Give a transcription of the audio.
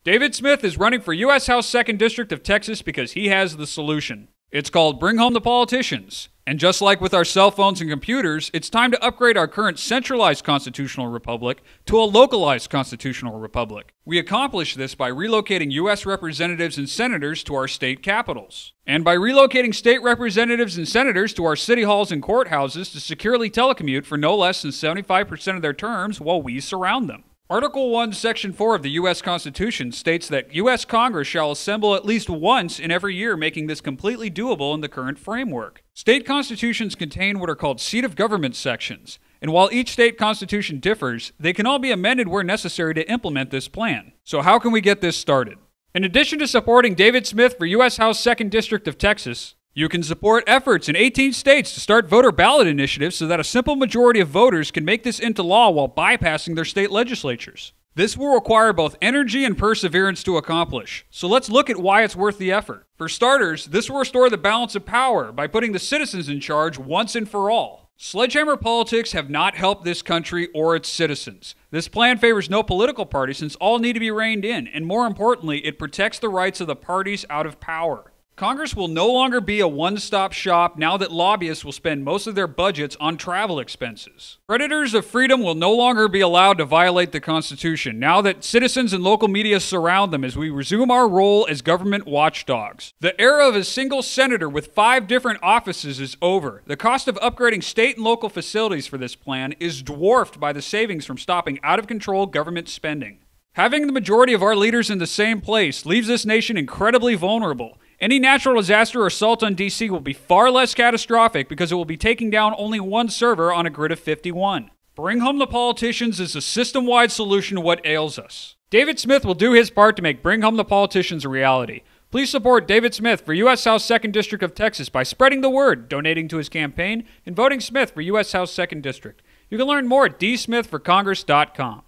David Smith is running for U.S. House 2nd District of Texas because he has the solution. It's called Bring Home the Politicians. And just like with our cell phones and computers, it's time to upgrade our current centralized constitutional republic to a localized constitutional republic. We accomplish this by relocating U.S. representatives and senators to our state capitals, and by relocating state representatives and senators to our city halls and courthouses to securely telecommute for no less than 75% of their terms while we surround them. Article 1, Section 4 of the U.S. Constitution states that U.S. Congress shall assemble at least once in every year, making this completely doable in the current framework. State constitutions contain what are called seat of government sections, and while each state constitution differs, they can all be amended where necessary to implement this plan. So how can we get this started? In addition to supporting David Smith for U.S. House 2nd District of Texas, you can support efforts in 18 states to start voter ballot initiatives so that a simple majority of voters can make this into law while bypassing their state legislatures. This will require both energy and perseverance to accomplish, so let's look at why it's worth the effort. For starters, this will restore the balance of power by putting the citizens in charge once and for all. Sledgehammer politics have not helped this country or its citizens. This plan favors no political party since all need to be reined in, and more importantly, it protects the rights of the parties out of power. Congress will no longer be a one-stop shop now that lobbyists will spend most of their budgets on travel expenses. Predators of freedom will no longer be allowed to violate the Constitution now that citizens and local media surround them as we resume our role as government watchdogs. The era of a single senator with 5 different offices is over. The cost of upgrading state and local facilities for this plan is dwarfed by the savings from stopping out-of-control government spending. Having the majority of our leaders in the same place leaves this nation incredibly vulnerable. Any natural disaster or assault on DC will be far less catastrophic because it will be taking down only one server on a grid of 51. Bring Home the Politicians is a system-wide solution to what ails us. David Smith will do his part to make Bring Home the Politicians a reality. Please support David Smith for U.S. House 2nd District of Texas by spreading the word, donating to his campaign, and voting Smith for U.S. House 2nd District. You can learn more at dsmithforcongress.com.